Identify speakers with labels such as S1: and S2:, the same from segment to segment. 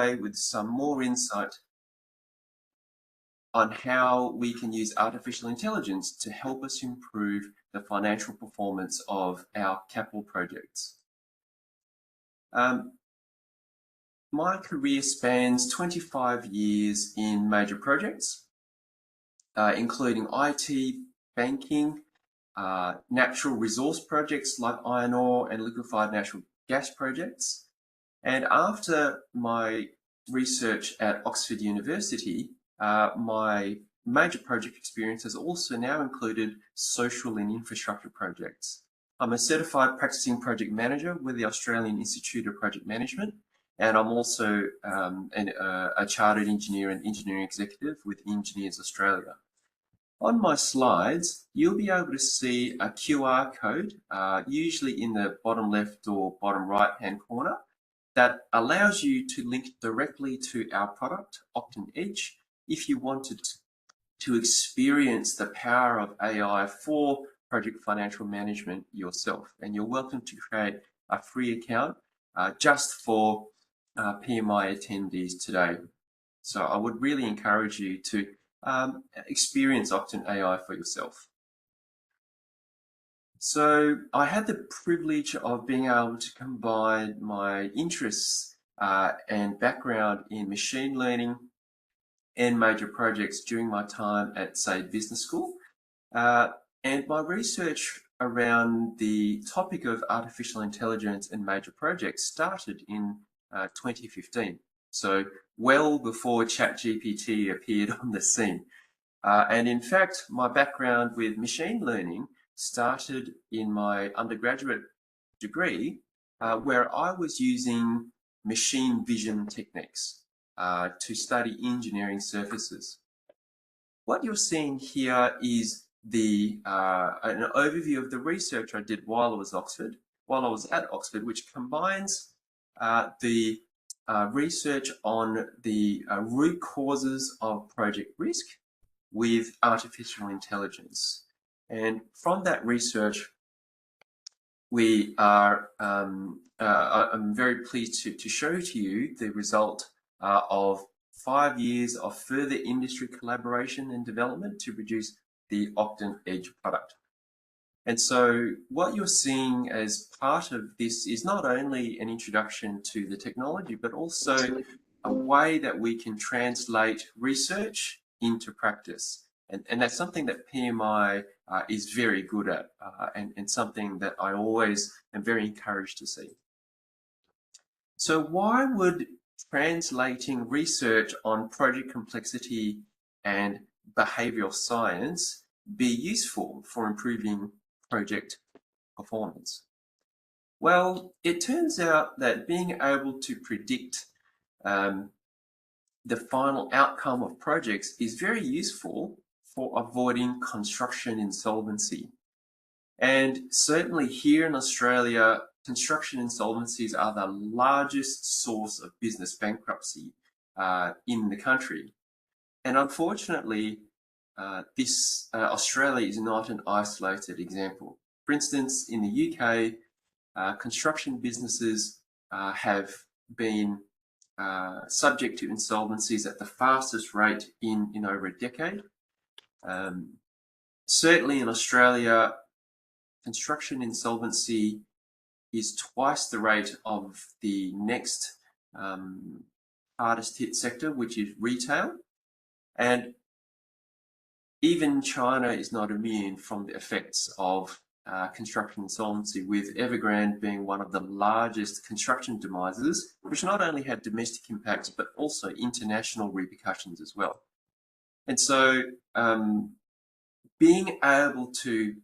S1: away with some more insight on how we can use artificial intelligence to help us improve the financial performance of our capital projects. My career spans 25 years in major projects, including IT, banking, natural resource projects like iron ore and liquefied natural gas projects. And after my research at Oxford University, my major project experience has also now included social and infrastructure projects. I'm a certified practicing project manager with the Australian Institute of Project Management, and I'm also a chartered engineer and engineering executive with Engineers Australia. On my slides, you'll be able to see a QR code, usually in the bottom left or bottom right hand corner, that allows you to link directly to our product, Octon Edge, if you wanted to experience the power of AI for project financial management yourself. And you're welcome to create a free account just for PMI attendees today. So I would really encourage you to experience Octon AI for yourself. So I had the privilege of being able to combine my interests and background in machine learning and major projects during my time at Sade Business School. And my research around the topic of artificial intelligence and major projects started in 2015. So well before ChatGPT appeared on the scene. And in fact, my background with machine learning started in my undergraduate degree, where I was using machine vision techniques to study engineering surfaces. What you're seeing here is an overview of the research I did while I was at Oxford, which combines the research on the root causes of project risk with artificial intelligence. And from that research, I'm very pleased to show to you the result of 5 years of further industry collaboration and development to produce the Octon Edge product. And so what you're seeing as part of this is not only an introduction to the technology, but also a way that we can translate research into practice. And that's something that PMI is very good at, and something that I always am very encouraged to see. So why would translating research on project complexity and behavioral science be useful for improving project performance? Well, it turns out that being able to predict the final outcome of projects is very useful for avoiding construction insolvency. And certainly here in Australia, construction insolvencies are the largest source of business bankruptcy in the country. And unfortunately, Australia is not an isolated example. For instance, in the UK, construction businesses have been subject to insolvencies at the fastest rate in over a decade. Certainly in Australia, construction insolvency is twice the rate of the next hardest hit sector, which is retail. And even China is not immune from the effects of construction insolvency, with Evergrande being one of the largest construction demises, which not only had domestic impacts, but also international repercussions as well. And so being able to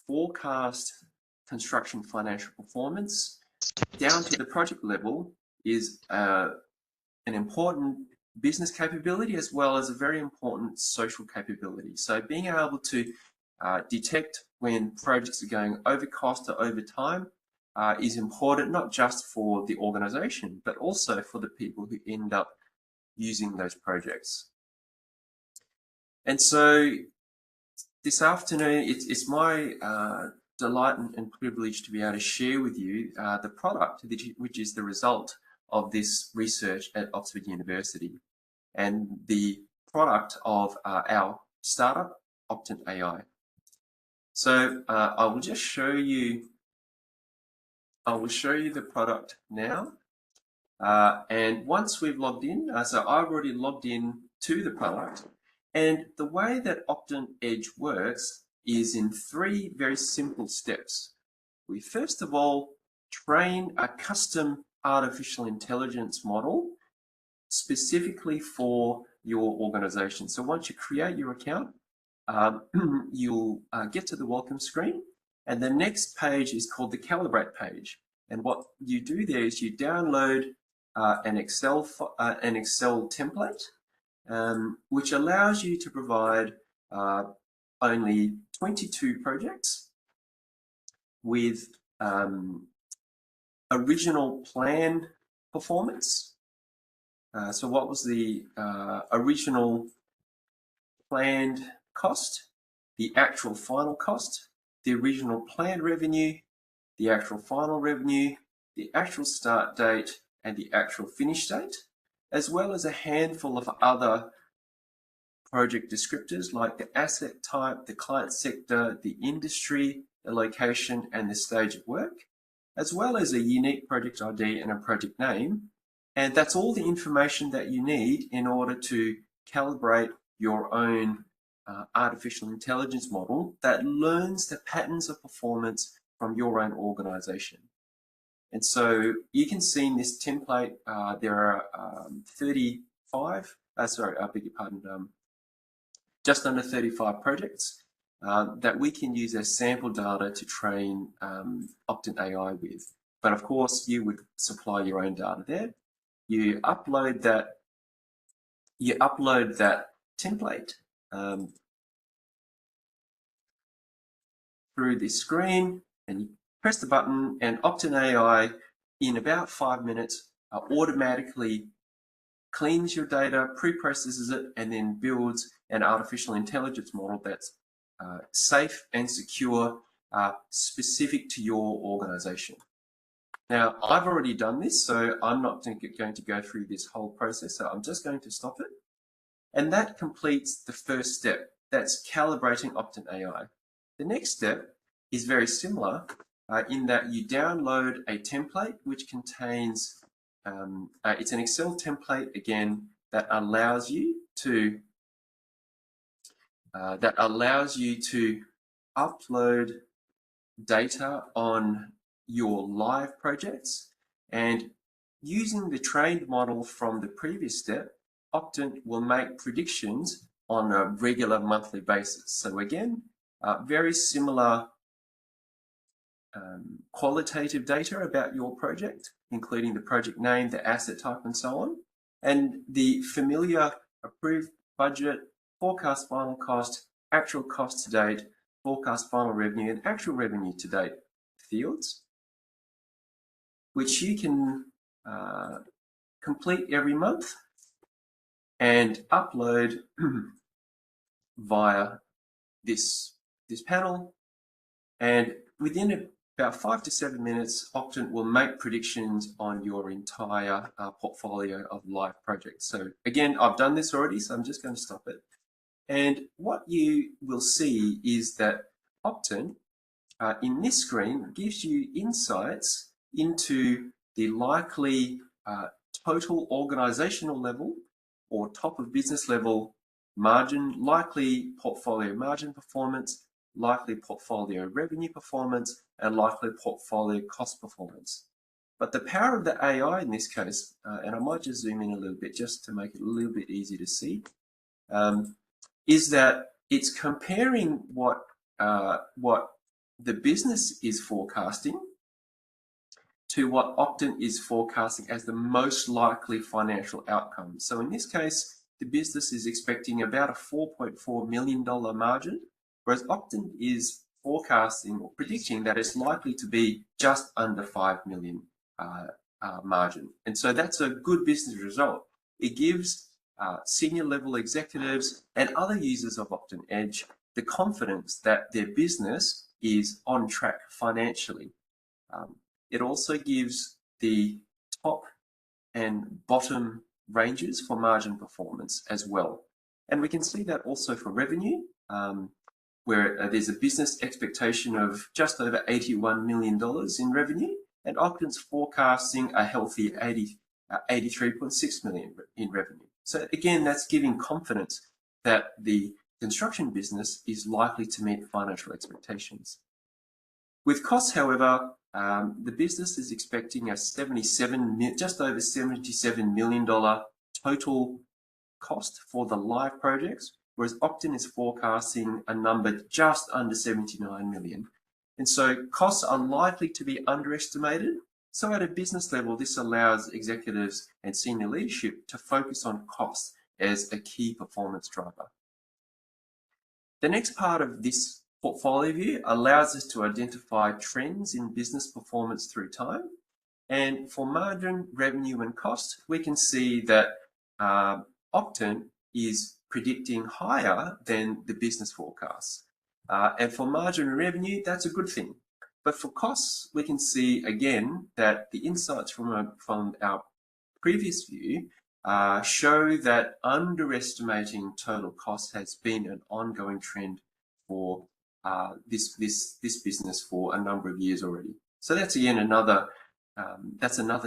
S1: forecast construction financial performance down to the project level is an important business capability as well as a very important social capability. So being able to detect when projects are going over cost or over time is important, not just for the organization, but also for the people who end up using those projects. And so this afternoon, it's my delight and privilege to be able to share with you the product, which is the result of this research at Oxford University and the product of our startup, Optant AI. So I will just show you. I will show you the product now. And once we've logged in, so I've already logged in to the product. And the way that Optant Edge works is in 3 very simple steps. We first of all train a custom artificial intelligence model specifically for your organization. So once you create your account, you'll get to the welcome screen, and the next page is called the Calibrate page. And what you do there is you download an Excel template, which allows you to provide only 22 projects with original plan performance. So what was the original planned cost, the actual final cost, the original planned revenue, the actual final revenue, the actual start date, and the actual finish date, as well as a handful of other project descriptors like the asset type, the client sector, the industry, the location, and the stage of work, as well as a unique project ID and a project name. And that's all the information that you need in order to calibrate your own artificial intelligence model that learns the patterns of performance from your own organization. And so you can see in this template, there are 35, sorry, I beg your pardon, just under 35 projects that we can use as sample data to train Optant AI with. But of course, you would supply your own data there. You upload that template through this screen, and you press the button, and Optant AI, in about 5 minutes, automatically cleans your data, pre-processes it, and then builds an artificial intelligence model that's safe and secure, specific to your organization. Now, I've already done this, so I'm not going to go through this whole process, so I'm just going to stop it. And that completes the first step. That's calibrating Optant AI. The next step is very similar in that you download a template which contains, it's an Excel template again that allows you to upload data on your live projects, and using the trained model from the previous step, Optant will make predictions on a regular monthly basis. So again, very similar qualitative data about your project, including the project name, the asset type, and so on, and the familiar approved budget, forecast final cost, actual cost to date, forecast final revenue, and actual revenue to date fields, which you can complete every month and upload via this panel. And within about 5 to 7 minutes, Optant will make predictions on your entire portfolio of live projects. So again, I've done this already, so I'm just going to stop it. And what you will see is that Optant, in this screen, gives you insights into the likely total organizational level or top of business level margin, likely portfolio margin performance, likely portfolio revenue performance, and likely portfolio cost performance. But the power of the AI in this case, and I might just zoom in a little bit just to make it a little bit easier to see, is that it's comparing what the business is forecasting to what Optant is forecasting as the most likely financial outcome. So in this case, the business is expecting about a $4.4 million margin, whereas Optant is forecasting or predicting that it's likely to be just under 5 million margin. And so that's a good business result. It gives senior level executives and other users of Optant Edge the confidence that their business is on track financially. It also gives the top and bottom ranges for margin performance as well. And we can see that also for revenue, where there's a business expectation of just over $81 million in revenue, and Octan's forecasting a healthy 83.6 million in revenue. So again, that's giving confidence that the construction business is likely to meet financial expectations. With costs, however, the business is expecting just over $77 million total cost for the live projects, whereas Octan is forecasting a number just under 79 million. And so costs are likely to be underestimated. So at a business level, this allows executives and senior leadership to focus on costs as a key performance driver. The next part of this portfolio view allows us to identify trends in business performance through time. And for margin, revenue, and cost, we can see that Octan is predicting higher than the business forecasts. And for margin and revenue, that's a good thing. But for costs, we can see again that the insights from our previous view show that underestimating total cost has been an ongoing trend for this business for a number of years already. So that's again another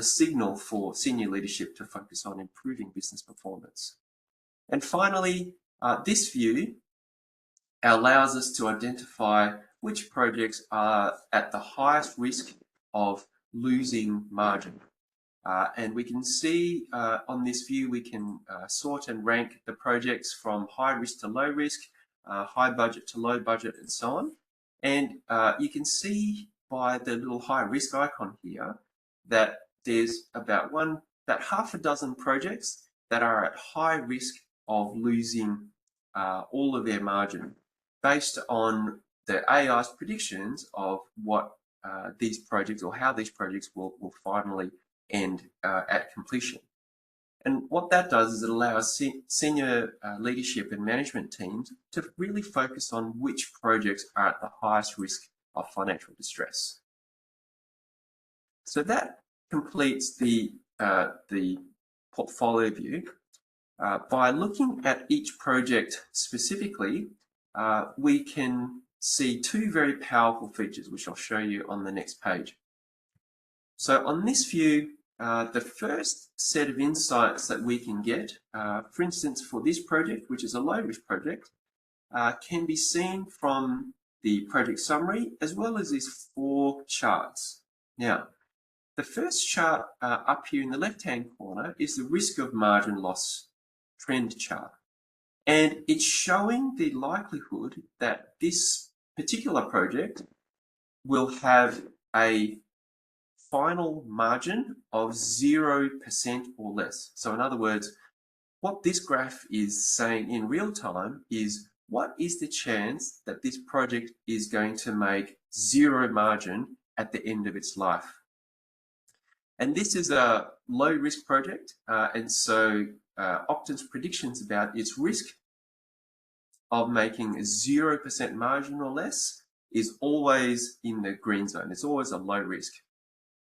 S1: signal for senior leadership to focus on improving business performance. And finally, this view allows us to identify which projects are at the highest risk of losing margin. And we can see on this view, we can sort and rank the projects from high risk to low risk, high budget to low budget, and so on. And you can see by the little high risk icon here that there's about half a dozen projects that are at high risk of losing all of their margin based on the AI's predictions of what these projects or how these projects will finally end at completion. And what that does is it allows senior leadership and management teams to really focus on which projects are at the highest risk of financial distress. So that completes the portfolio view. By looking at each project specifically, we can see two very powerful features, which I'll show you on the next page. So on this view, the first set of insights that we can get, for instance, for this project, which is a low-risk project, can be seen from the project summary as well as these 4 charts. Now, the first chart up here in the left-hand corner is the risk of margin loss trend chart. And it's showing the likelihood that this particular project will have a final margin of 0% or less. So in other words, what this graph is saying in real time is what is the chance that this project is going to make 0 margin at the end of its life. And this is a low risk project, and so Octan's predictions about its risk of making 0% margin or less is always in the green zone. It's always a low risk.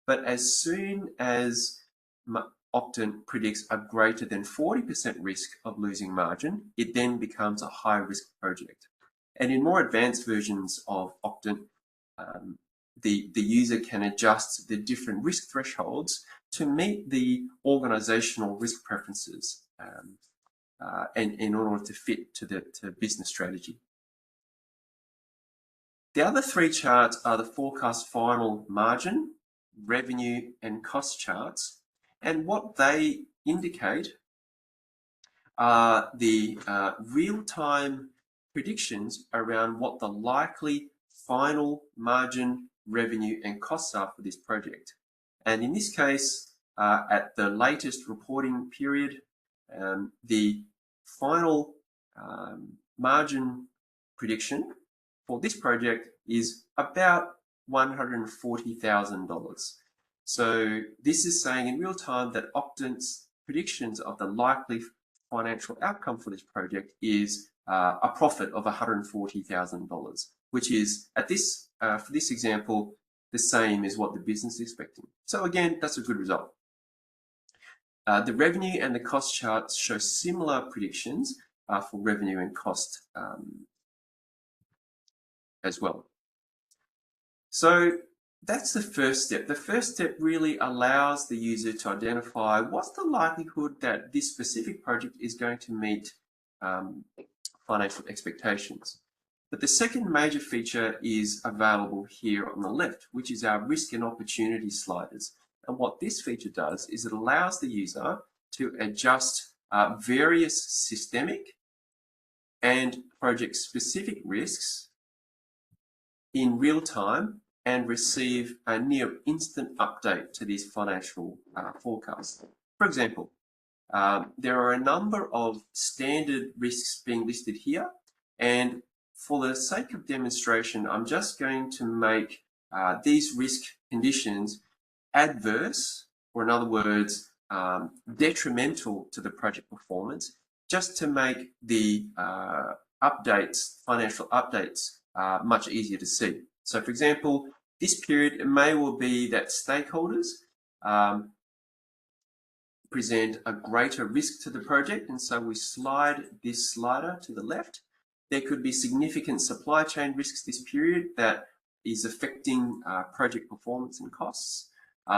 S1: But as soon as Octan predicts a greater than 40% risk of losing margin, it then becomes a high risk project. And in more advanced versions of Octan, the user can adjust the different risk thresholds to meet the organizational risk preferences and in order to fit to business strategy. The other 3 charts are the forecast final margin, revenue, and cost charts. And what they indicate are the real-time predictions around what the likely final margin, revenue, and costs are for this project. And in this case, at the latest reporting period, the final margin prediction for this project is about $140,000. So this is saying in real time that Octan's predictions of the likely financial outcome for this project is a profit of $140,000, which is at this for this example the same as what the business is expecting. So again, that's a good result. The revenue and the cost charts show similar predictions for revenue and cost as well. So that's the first step. The first step really allows the user to identify what's the likelihood that this specific project is going to meet financial expectations. But the second major feature is available here on the left, which is our risk and opportunity sliders. And what this feature does is it allows the user to adjust various systemic and project-specific risks in real time and receive a near instant update to these financial forecasts. For example, there are a number of standard risks being listed here, and for the sake of demonstration, I'm just going to make these risk conditions adverse, or in other words, detrimental to the project performance, just to make the financial updates, much easier to see. So for example, this period, it may well be that stakeholders present a greater risk to the project, and so we slide this slider to the left. There could be significant supply chain risks this period that is affecting project performance and costs.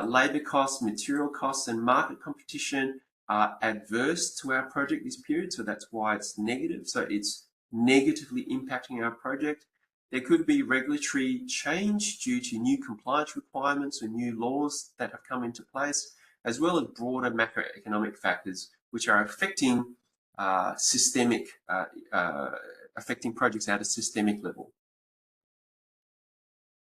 S1: Labour costs, material costs, and market competition are adverse to our project this period, so that's why it's negative. So it's negatively impacting our project. There could be regulatory change due to new compliance requirements or new laws that have come into place, as well as broader macroeconomic factors which are affecting affecting projects at a systemic level.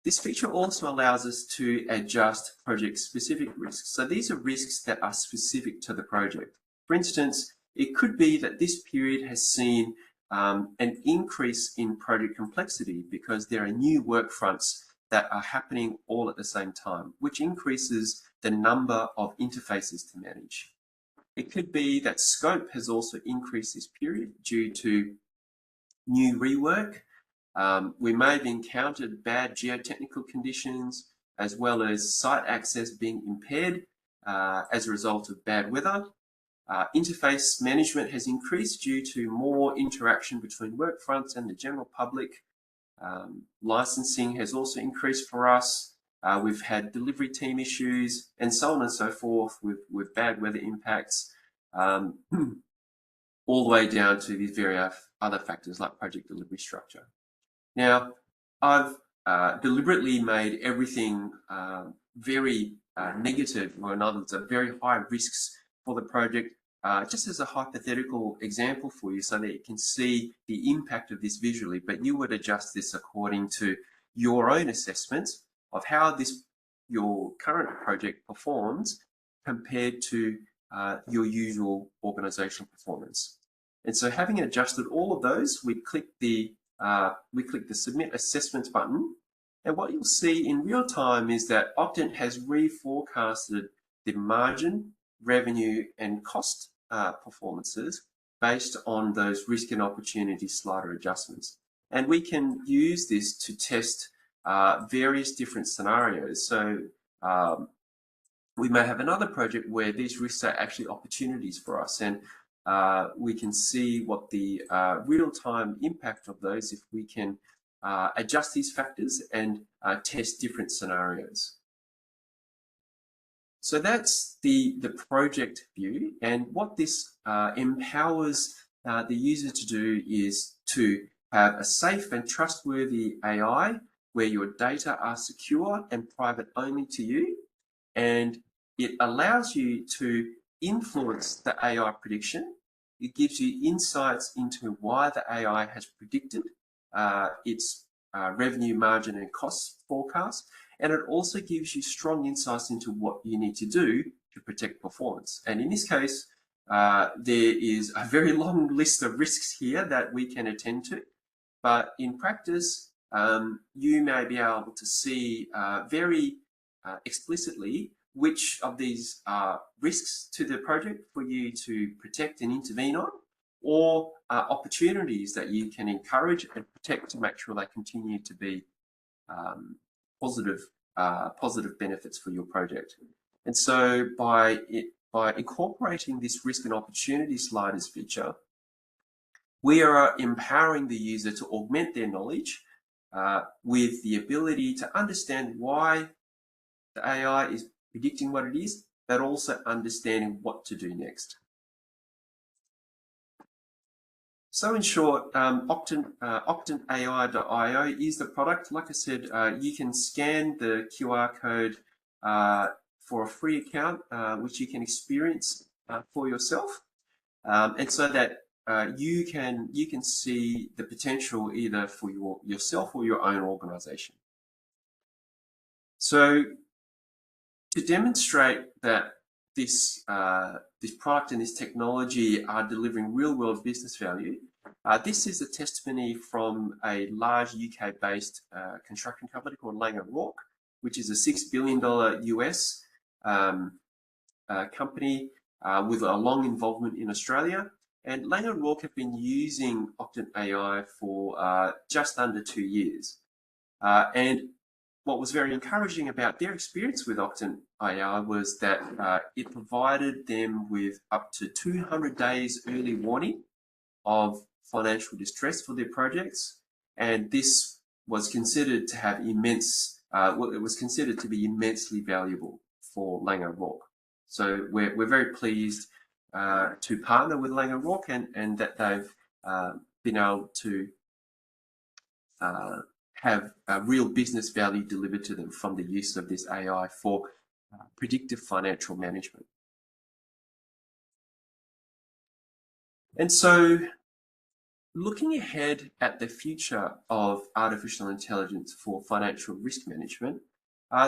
S1: This feature also allows us to adjust project-specific risks. So these are risks that are specific to the project. For instance, it could be that this period has seen an increase in project complexity because there are new work fronts that are happening all at the same time, which increases the number of interfaces to manage. It could be that scope has also increased this period due to new rework. We may have encountered bad geotechnical conditions, as well as site access being impaired as a result of bad weather. Interface management has increased due to more interaction between work fronts and the general public. Licensing has also increased for us. We've had delivery team issues and so on and so forth with bad weather impacts, all the way down to these various other factors like project delivery structure. Now, I've deliberately made everything very negative, or in other words, very high risks for the project, just as a hypothetical example for you so that you can see the impact of this visually, but you would adjust this according to your own assessment of how your current project performs compared to your usual organizational performance. And so having adjusted all of those, we click the Submit Assessments button, and what you'll see in real time is that Octant has reforecasted the margin, revenue, and cost performances based on those risk and opportunity slider adjustments. And we can use this to test various different scenarios. So we may have another project where these risks are actually opportunities for us, and we can see what the real-time impact of those if we can adjust these factors and test different scenarios. So that's the project view, and what this empowers the user to do is to have a safe and trustworthy AI where your data are secure and private only to you, and it allows you to influence the AI prediction. It gives you insights into why the AI has predicted its revenue, margin, and cost forecast, and it also gives you strong insights into what you need to do to protect performance. And in this case, there is a very long list of risks here that we can attend to, but in practice, you may be able to see very explicitly which of these are risks to the project for you to protect and intervene on, or opportunities that you can encourage and protect to make sure they continue to be positive benefits for your project. And so by by incorporating this risk and opportunity sliders feature, we are empowering the user to augment their knowledge with the ability to understand why the AI is predicting what it is, but also understanding what to do next. So in short, OctanAI.io is the product. Like I said, you can scan the QR code for a free account, which you can experience for yourself, and so that you can see the potential either for yourself or your own organization. So to demonstrate that this product and this technology are delivering real-world business value, this is a testimony from a large UK-based construction company called Laing O'Rourke, which is a $6 billion US company with a long involvement in Australia. And Laing O'Rourke have been using OctanAI for just under 2 years. And what was very encouraging about their experience with OctanAI was that it provided them with up to 200 days early warning of financial distress for their projects. And this was considered to have it was considered to be immensely valuable for Laing O'Rourke. So we're very pleased to partner with Laing O'Rourke and that they've been able to have a real business value delivered to them from the use of this AI for predictive financial management. And so looking ahead at the future of artificial intelligence for financial risk management,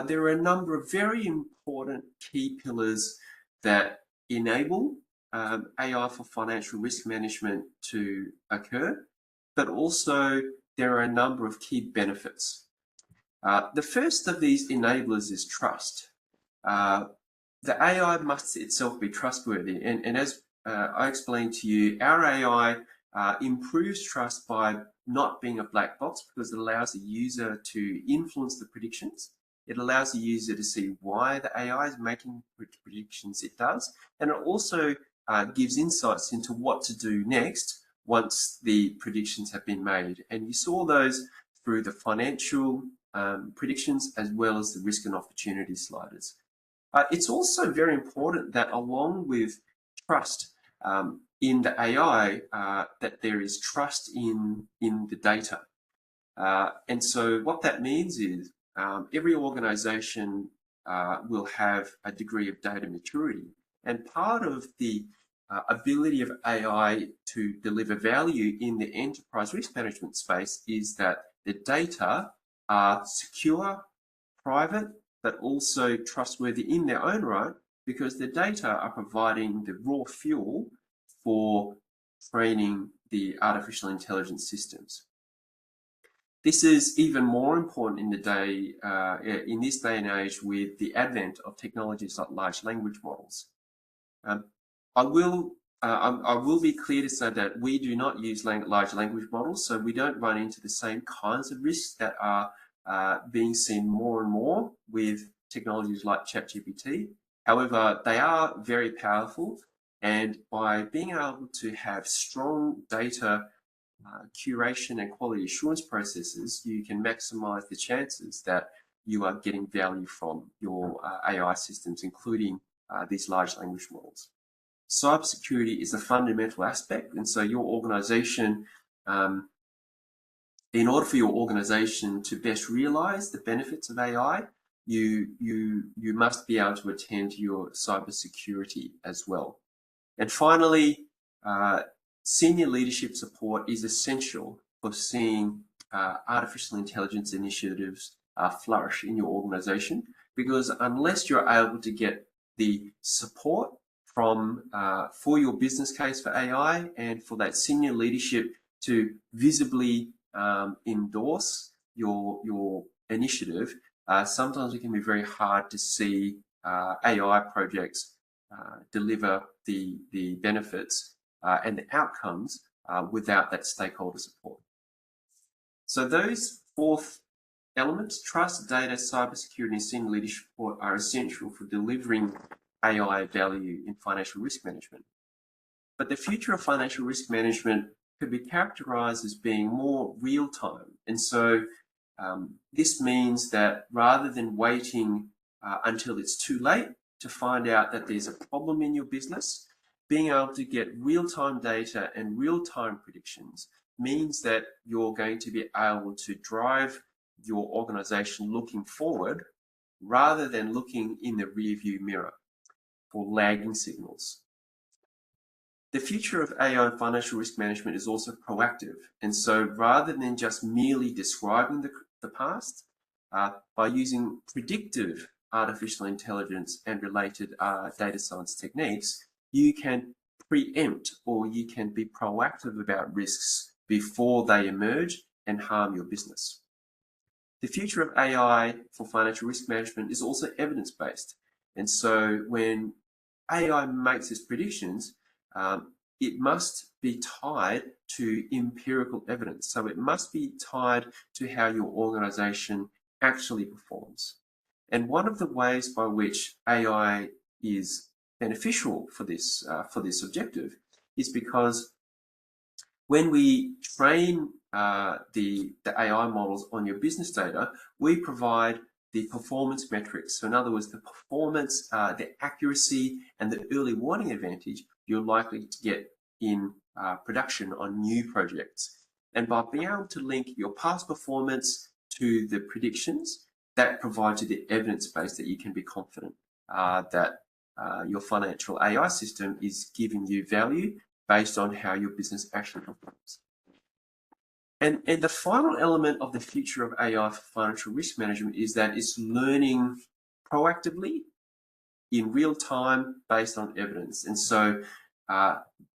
S1: there are a number of very important key pillars that enable AI for financial risk management to occur, but also there are a number of key benefits. The first of these enablers is trust. The AI must itself be trustworthy, and as I explained to you, our AI improves trust by not being a black box because it allows the user to influence the predictions. It allows the user to see why the AI is making predictions it does, and it also gives insights into what to do next once the predictions have been made. And you saw those through the financial predictions as well as the risk and opportunity sliders. It's also very important that along with trust in the AI, that there is trust in the data. And so what that means is every organization will have a degree of data maturity. And part of the ability of AI to deliver value in the enterprise risk management space is that the data are secure, private, but also trustworthy in their own right, because the data are providing the raw fuel for training the artificial intelligence systems. This is even more important in this day and age with the advent of technologies like large language models. I will be clear to say that we do not use large language models, so we don't run into the same kinds of risks that are being seen more and more with technologies like ChatGPT. However, they are very powerful, and by being able to have strong data curation and quality assurance processes, you can maximize the chances that you are getting value from your AI systems, including these large language models. Cybersecurity is a fundamental aspect, and so your organization, in order for your organization to best realize the benefits of AI, you must be able to attend to your cybersecurity as well. And finally, senior leadership support is essential for seeing artificial intelligence initiatives flourish in your organization, because unless you're able to get the support for your business case for AI and for that senior leadership to visibly endorse your initiative, sometimes it can be very hard to see AI projects deliver the benefits and the outcomes without that stakeholder support. So those four elements, trust, data, cybersecurity, and senior leadership support, are essential for delivering AI value in financial risk management. But the future of financial risk management could be characterized as being more real time. And so this means that rather than waiting until it's too late to find out that there's a problem in your business, being able to get real-time data and real-time predictions means that you're going to be able to drive your organization looking forward rather than looking in the rearview mirror for lagging signals. The future of AI and financial risk management is also proactive. And so rather than just merely describing the past, by using predictive artificial intelligence and related data science techniques, you can preempt or you can be proactive about risks before they emerge and harm your business. The future of AI for financial risk management is also evidence-based. And so when AI makes its predictions, it must be tied to empirical evidence. So it must be tied to how your organization actually performs. And one of the ways by which AI is beneficial for this objective is because when we train the AI models on your business data, we provide the performance metrics. So in other words, the performance, the accuracy, and the early warning advantage you're likely to get in production on new projects. And by being able to link your past performance to the predictions, that provides you the evidence base that you can be confident that your financial AI system is giving you value based on how your business actually performs. And the final element of the future of AI for financial risk management is that it's learning proactively in real time based on evidence. And so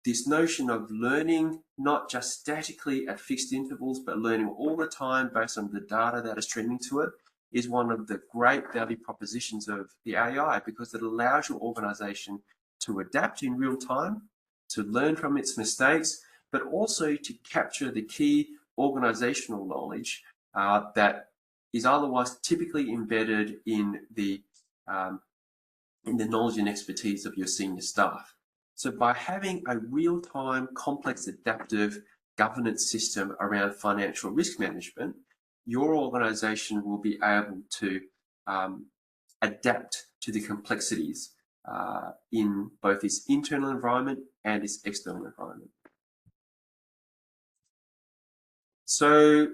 S1: this notion of learning not just statically at fixed intervals, but learning all the time based on the data that is streaming to it is one of the great value propositions of the AI, because it allows your organization to adapt in real time, to learn from its mistakes, but also to capture the key organizational knowledge that is otherwise typically embedded in the knowledge and expertise of your senior staff. So by having a real-time, complex, adaptive governance system around financial risk management, your organization will be able to adapt to the complexities in both its internal environment and its external environment. So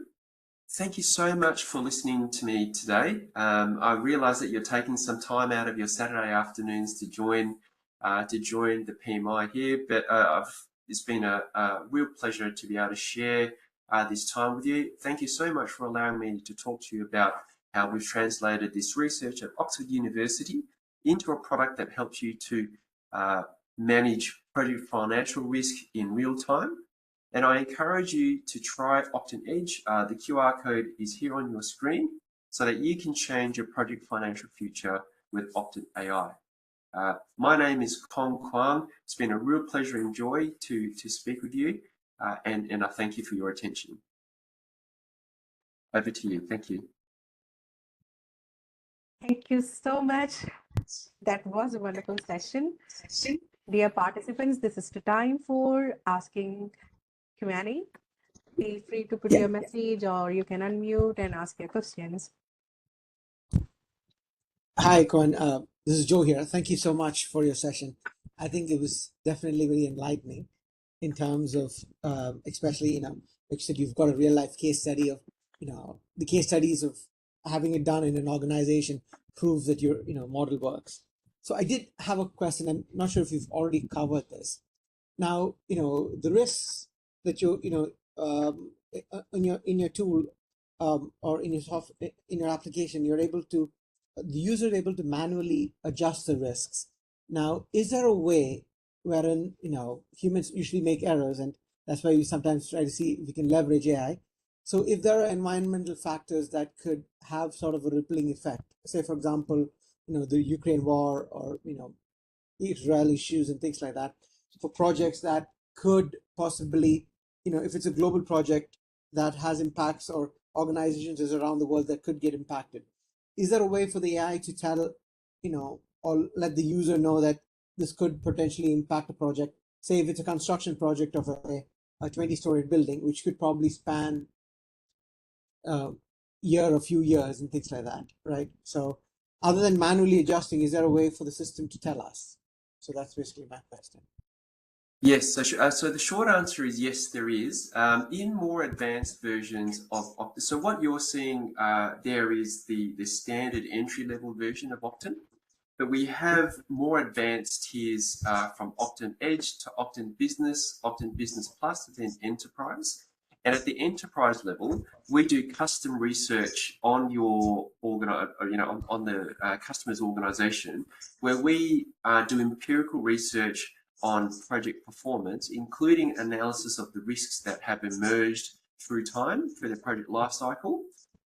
S1: thank you so much for listening to me today. I realize that you're taking some time out of your Saturday afternoons to join the PMI here, but it's been a real pleasure to be able to share this time with you. Thank you so much for allowing me to talk to you about how we've translated this research at Oxford University into a product that helps you to manage project financial risk in real time. And I encourage you to try Optin Edge. The QR code is here on your screen so that you can change your project financial future with Optin AI. My name is Kong Kwang. It's been a real pleasure and joy to speak with you, and I thank you for your attention. Over to you. Thank you.
S2: Thank you so much. That was a wonderful session. Dear participants, this is the time for asking Q&A. Feel free to put your message, or you can unmute and ask your questions.
S3: Hi, Kwan. This is Joe here. Thank you so much for your session. I think it was definitely very enlightening in terms of, especially, like you said, you've got a real life case study of, the case studies of having it done in an organization proves that your, model works. So I did have a question. I'm not sure if you've already covered this. Now, the risks that you, in your tool or in your application, you're able to, the user is able to manually adjust the risks. Now, is there a way wherein, humans usually make errors, and that's why we sometimes try to see if we can leverage AI. So if there are environmental factors that could have sort of a rippling effect, say, for example, the Ukraine war or, Israel issues and things like that, for projects that could possibly, if it's a global project that has impacts or organizations around the world that could get impacted, is there a way for the AI to tell, or let the user know that this could potentially impact a project. Say if it's a construction project of a 20-story building, which could probably span a few years and things like that, right? So other than manually adjusting, is there a way for the system to tell us? So that's basically my question.
S1: Yes, so the short answer is yes, there is. In more advanced versions of Octane, so what you're seeing there is the standard entry-level version of Octane, but we have more advanced tiers from Octane Edge to Octane Business Plus, and then Enterprise. And at the enterprise level, we do custom research on your on the customer's organization, where we do empirical research on project performance, including analysis of the risks that have emerged through time, through the project lifecycle.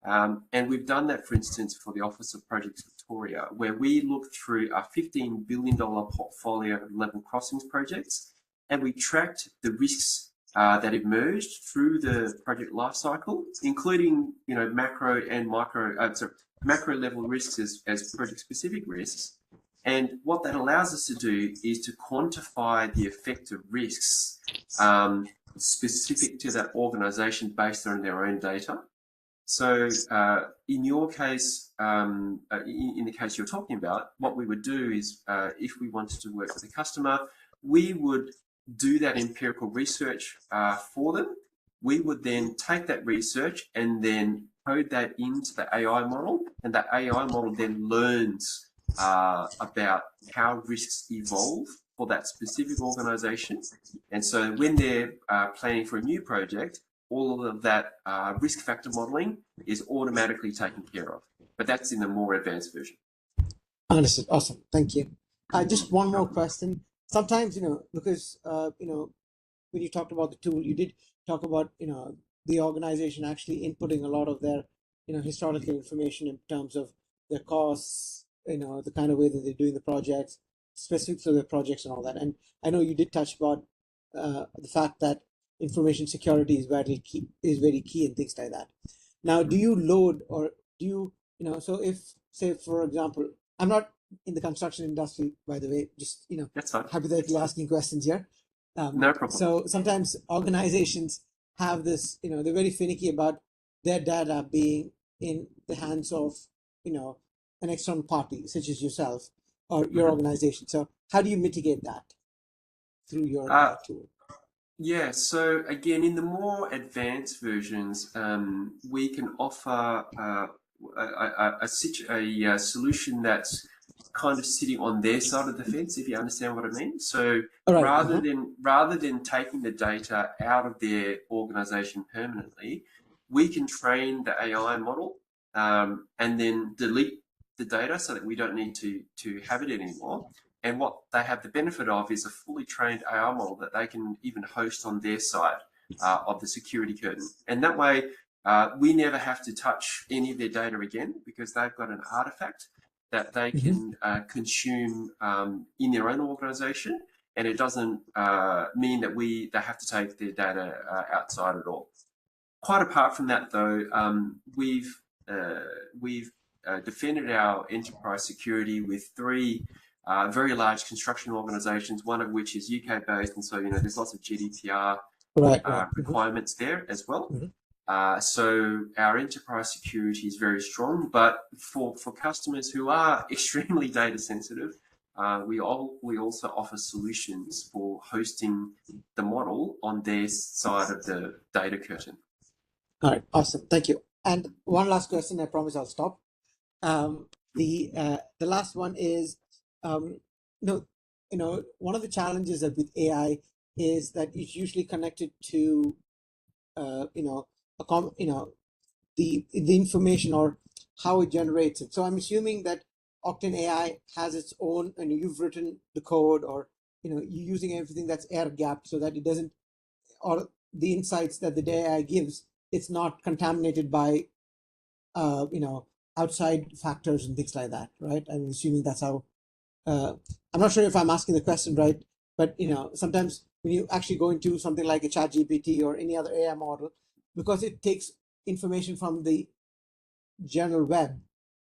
S1: And we've done that, for instance, for the Office of Projects Victoria, where we looked through a $15 billion portfolio of level crossings projects, and we tracked the risks that emerged through the project lifecycle, including macro and macro level risks as project-specific risks. And what that allows us to do is to quantify the effect of risks specific to that organization based on their own data. So in your case, in the case you're talking about, what we would do is if we wanted to work with a customer, we would do that empirical research for them. We would then take that research and then code that into the AI model, and that AI model then learns about how risks evolve for that specific organization. And so when they're planning for a new project, all of that risk factor modeling is automatically taken care of. But that's in the more advanced version.
S3: Understood. Awesome. Thank you. Just one more question. Sometimes, because, when you talked about the tool, you did talk about, the organization actually inputting a lot of their, historical information in terms of their costs, the kind of way that they're doing the projects, specific to the projects and all that. And I know you did touch about the fact that information security is very key and things like that. Now, do you load or do you, so if, say, for example, I'm not in the construction industry, by the way, just,
S1: That's fine.
S3: hypothetically asking questions here.
S1: No problem.
S3: So sometimes organizations have this, they're very finicky about their data being in the hands of, an external party, such as yourself or your organization. So how do you mitigate that through your tool?
S1: Yeah, so again, in the more advanced versions, we can offer a solution that's kind of sitting on their side of the fence, if you understand what I mean. So
S3: right.
S1: rather than taking the data out of their organization permanently, we can train the AI model and then delete the data so that we don't need to have it anymore. And what they have the benefit of is a fully trained AI model that they can even host on their side of the security curtain. And that way, we never have to touch any of their data again, because they've got an artifact that they can consume in their own organization. And it doesn't mean that they have to take their data outside at all. Quite apart from that, though, we've defended our enterprise security with 3 very large construction organizations, one of which is UK based, and so there's lots of GDPR requirements there as well. So our enterprise security is very strong, but for customers who are extremely data sensitive, we also offer solutions for hosting the model on their side of the data curtain.
S3: All right, awesome, thank you. And one last question, I promise I'll stop. The last one is, one of the challenges that with AI is that it's usually connected to, the information or how it generates it. So I'm assuming that Octane AI has its own, and you've written the code, or you're using everything that's air gapped so that it doesn't, or the insights that the AI gives, it's not contaminated by, outside factors and things like that, right? I'm assuming that's how. I'm not sure if I'm asking the question right, but sometimes when you actually go into something like a ChatGPT or any other AI model, because it takes information from the general web,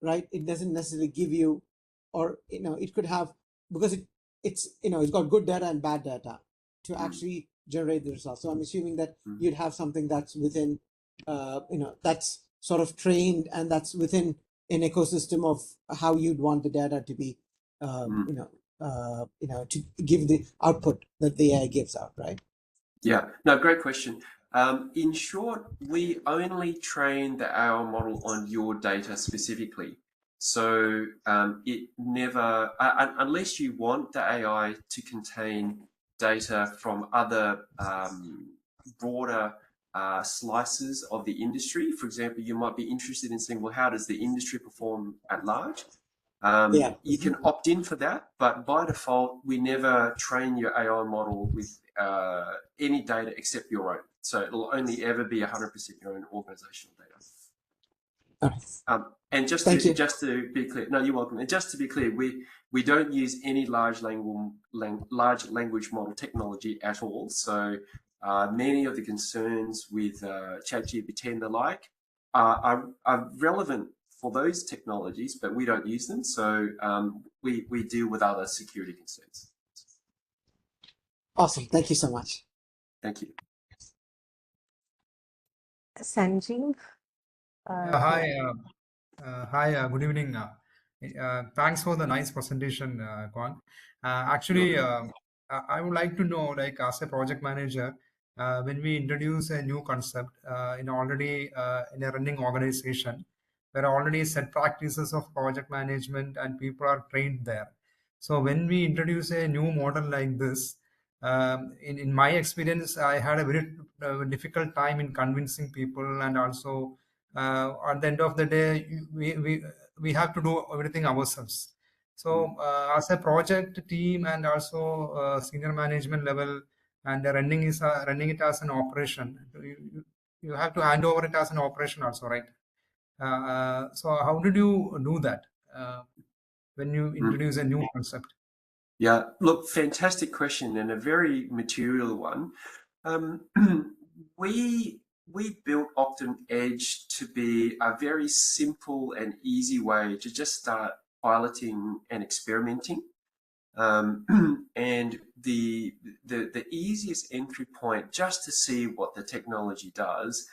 S3: right? It doesn't necessarily give you or it could have, because it's got good data and bad data to actually generate the results. So I'm assuming that you'd have something that's within that's sort of trained, and that's within an ecosystem of how you'd want the data to be to give the output that the AI gives out, right?
S1: Yeah, no, great question. In short, we only train the AI model on your data specifically. So it never, unless you want the AI to contain data from other broader slices of the industry. For example, you might be interested in saying, well, how does the industry perform at large? You can opt in for that, but by default, we never train your AI model with any data except your own. So it'll only ever be 100% your own organizational data. And just to be clear, no, you're welcome. And just to be clear, we don't use any large language model technology at all. So many of the concerns with ChatGPT and the like are relevant for those technologies, but we don't use them. So we deal with other security concerns.
S3: Awesome. Thank you so much.
S1: Thank you.
S2: Sanjeev.
S4: Hi, good evening. Thanks for the nice presentation, Kwan. Actually, I would like to know, like, as a project manager, when we introduce a new concept in a running organization, there are already set practices of project management and people are trained there. So when we introduce a new model like this, in my experience, I had a very difficult time in convincing people, and also at the end of the day, we have to do everything ourselves. So as a project team and also senior management level, and running it as an operation, you have to hand over it as an operation also, right? So how did you do that when you introduce a new concept?
S1: Yeah, look, fantastic question, and a very material one. We built Optum Edge to be a very simple and easy way to just start piloting and experimenting. And the easiest entry point just to see what the technology does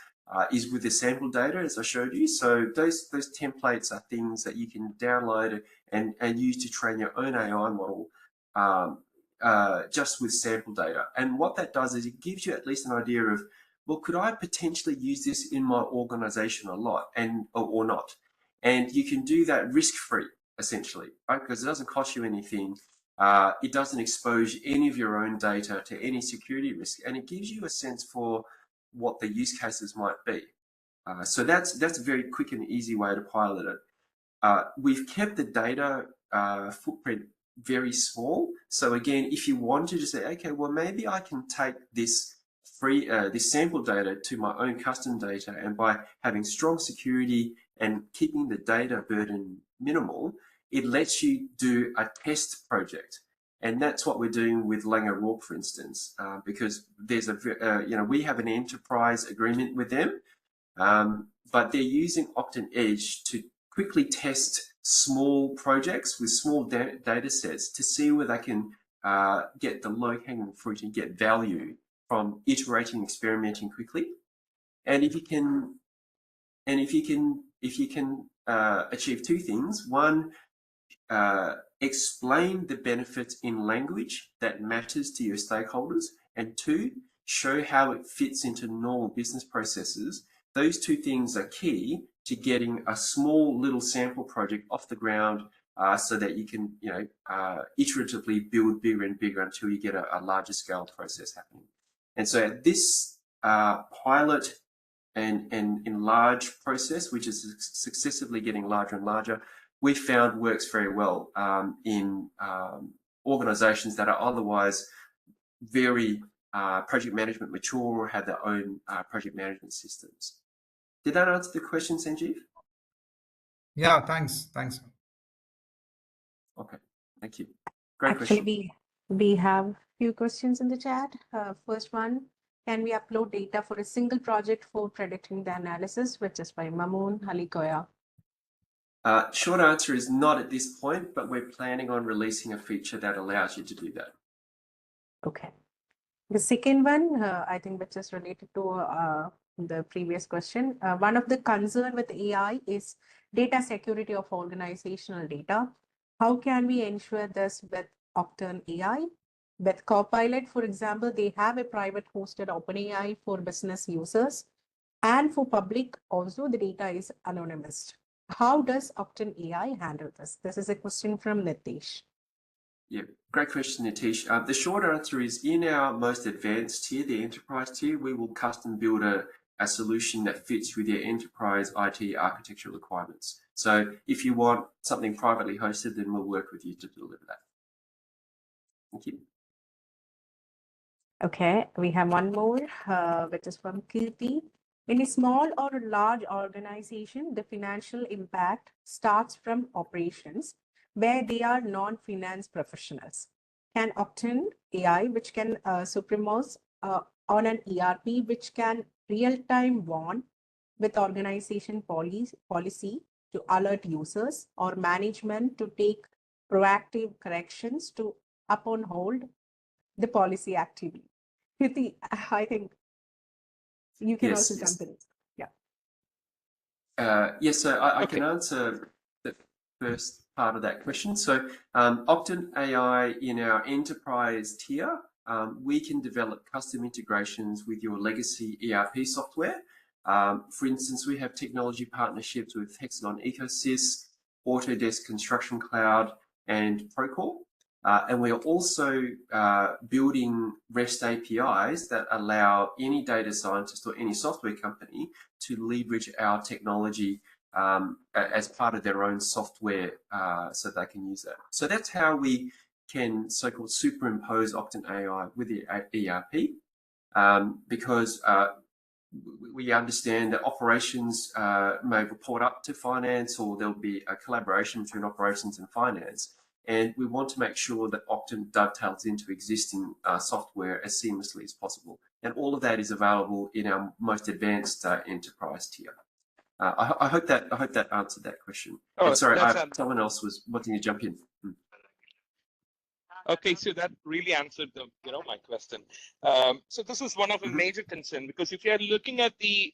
S1: is with the sample data, as I showed you. So those templates are things that you can download and use to train your own AI model just with sample data. And what that does is it gives you at least an idea of, well, could I potentially use this in my organization a lot or not? And you can do that risk-free, essentially, right? Because it doesn't cost you anything. It doesn't expose any of your own data to any security risk, and it gives you a sense for what the use cases might be. So that's a very quick and easy way to pilot it. We've kept the data footprint very small. So again, if you wanted to say, okay, well, maybe I can take this this sample data to my own custom data, and by having strong security and keeping the data burden minimal, it lets you do a test project. And that's what we're doing with Langer Rourke, for instance, because there's we have an enterprise agreement with them, but they're using Optum Edge to quickly test small projects with small data sets to see where they can get the low-hanging fruit and get value from iterating, experimenting quickly. And if you can achieve two things: one, explain the benefits in language that matters to your stakeholders, and two, show how it fits into normal business processes. Those two things are key to getting a small little sample project off the ground, so that you can iteratively build bigger and bigger until you get a larger scale process happening. And so this pilot and enlarge process, which is successively getting larger and larger, we found works very well in organizations that are otherwise very project management mature or have their own project management systems. Did that answer the question, Sanjeev?
S4: Yeah, thanks.
S1: Okay, thank you. Great
S2: Actually,
S1: question.
S2: we have few questions in the chat. First one, can we upload data for a single project for predicting the analysis, which is by Mamoon Halikoya?
S1: Short answer is not at this point, but we're planning on releasing a feature that allows you to do that.
S2: Okay. The second one, I think, which is related to the previous question. One of the concern with AI is data security of organizational data. How can we ensure this with Octane AI? With Copilot, for example, they have a private hosted OpenAI for business users, and for public also the data is anonymous. How does Octane AI handle this? This is a question from Nitish.
S1: Yeah, great question, Nitish. The short answer is in our most advanced tier, the enterprise tier, we will custom build a solution that fits with your enterprise IT architecture requirements. So if you want something privately hosted, then we'll work with you to deliver that. Thank you.
S2: Okay, we have one more, which is from Kirti. In a small or a large organization, the financial impact starts from operations where they are non-finance professionals. Can Octane AI, which can superimpose on an ERP, which can real-time warn with organization policy to alert users or management to take proactive corrections to uphold the policy actively? Kirti, I think you can also jump in.
S1: Yes, so I
S5: Okay.
S1: can answer the first part of that question. So Octane AI in our enterprise tier, we can develop custom integrations with your legacy ERP software. For instance, we have technology partnerships with Hexagon Ecosys, Autodesk Construction Cloud, and Procore. And we're also building REST APIs that allow any data scientist or any software company to leverage our technology as part of their own software so they can use that. So that's how we can so-called superimpose Octane AI with the ERP because we understand that operations may report up to finance, or there'll be a collaboration between operations and finance. And we want to make sure that Octane dovetails into existing software as seamlessly as possible. And all of that is available in our most advanced enterprise tier. I hope that answered that question.
S5: Oh,
S1: and sorry,
S5: that's
S1: someone else was wanting to jump in.
S5: Okay, so that really answered the, my question. So this is one of the major concern, because if you are looking at the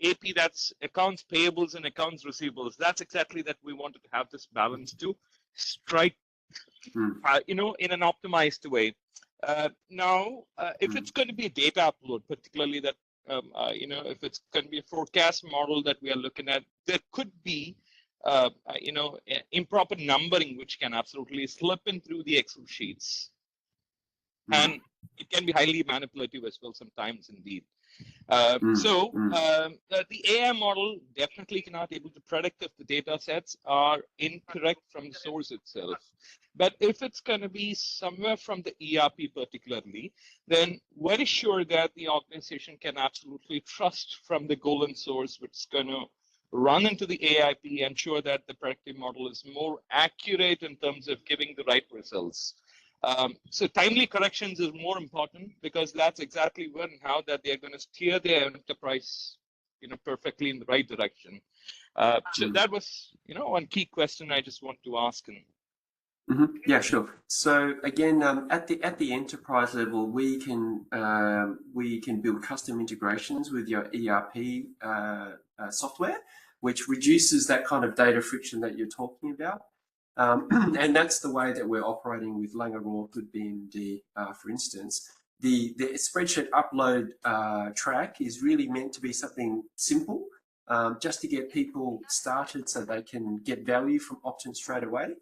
S5: AP, that's accounts payables and accounts receivables, that's exactly that we wanted to have this balance to strike, in an optimized way. Now, if it's going to be a data upload, particularly that, if it's going to be a forecast model that we are looking at, there could be improper numbering, which can absolutely slip in through the Excel sheets. And it can be highly manipulative as well sometimes, indeed. The AI model definitely cannot able to predict if the data sets are incorrect from the source itself. But if it's going to be somewhere from the ERP particularly, then very sure that the organization can absolutely trust from the golden source, which is going to run into the AIP, ensure that the predictive model is more accurate in terms of giving the right results. So timely corrections is more important, because that's exactly when and how that they're going to steer their enterprise, perfectly in the right direction. So that was, one key question I just want to ask.
S1: Yeah, sure. So again, at the enterprise level, we can build custom integrations with your ERP software, which reduces that kind of data friction that you're talking about. And that's the way that we're operating with Langer Heuvelmann BMD, for instance. The spreadsheet upload track is really meant to be something simple, just to get people started so they can get value from Octane straight away.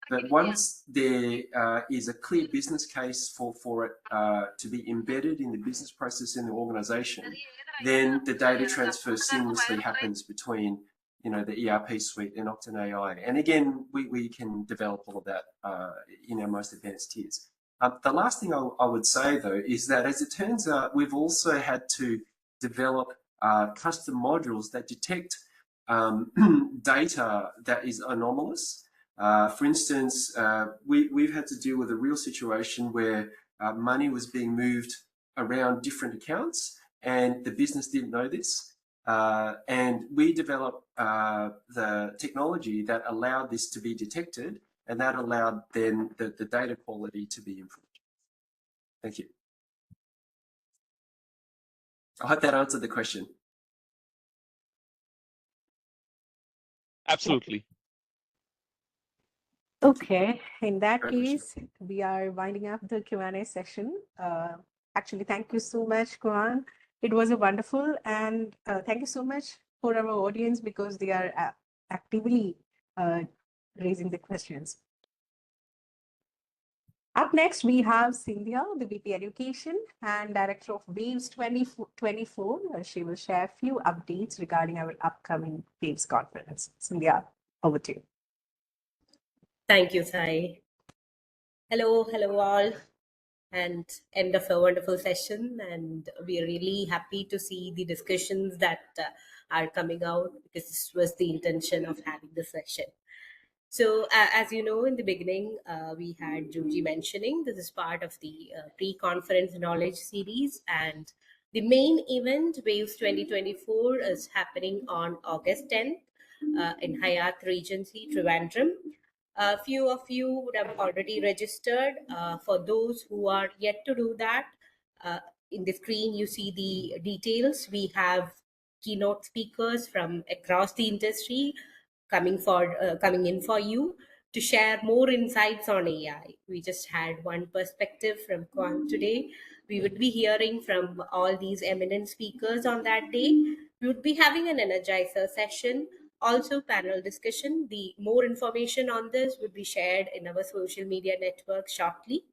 S1: But once there is a clear business case for it to be embedded in the business process in the organization, then the data transfer seamlessly happens between the ERP suite and Octane AI. And again, we can develop all of that in our most advanced tiers. The last thing I would say, though, is that as it turns out, we've also had to develop custom modules that detect data that is anomalous. For instance, we've had to deal with a real situation where money was being moved around different accounts, and the business didn't know this. And we developed the technology that allowed this to be detected, and that allowed then the data quality to be improved. Thank you. I hope that answered the question.
S5: Absolutely.
S2: Okay, in that
S1: Great question.
S2: case, we are winding up the Q&A session. Actually, thank you so much, Kuan. It was a wonderful, and thank you so much for our audience because they are actively raising the questions. Up next, we have Cynthia, the VP Education and Director of WAVES 2024. She will share a few updates regarding our upcoming WAVES conference. Cynthia, over to you.
S6: Thank you, Sai. Hello all, and end of a wonderful session. And we are really happy to see the discussions that are coming out because this was the intention of having this session. So as you know, in the beginning, we had Joji mentioning this is part of the pre-conference knowledge series, and the main event, WAVES 2024, is happening on August 10th in Hyatt Regency, Trivandrum. A few of you would have already registered. For those who are yet to do that, in the screen you see the details. We have keynote speakers from across the industry coming in for you to share more insights on AI. We just had one perspective from Quant today. We would be hearing from all these eminent speakers on that day. We would be having an energizer session, also panel discussion. The more information on this would be shared in our social media network shortly.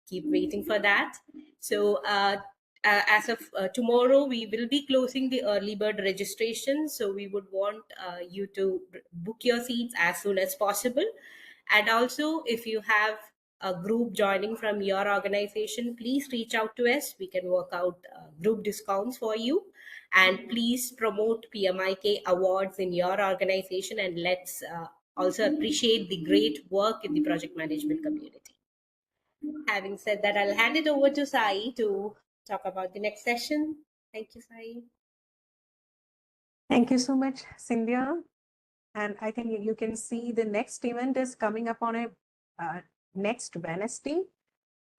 S6: Keep waiting for that. So as of tomorrow, we will be closing the early bird registration. So we would want you to book your seats as soon as possible. And also, if you have a group joining from your organization, please reach out to us. We can work out group discounts for you. And please promote PMIK awards in your organization, and let's also appreciate the great work in the project management community. Having said that, I'll hand it over to Sai to talk about the next session. Thank you, Sai.
S2: Thank you so much, Cynthia. And I think you can see the next event is coming up on a next Wednesday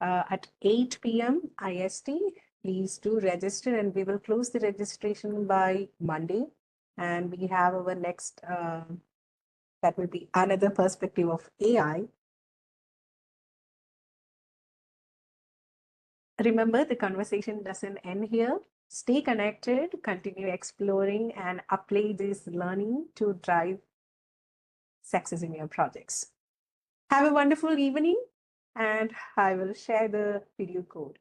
S2: at 8 p.m. IST. Please do register, and we will close the registration by Monday. And we have our next, that will be another perspective of AI. Remember, the conversation doesn't end here. Stay connected, continue exploring, and apply this learning to drive success in your projects. Have a wonderful evening, and I will share the video code.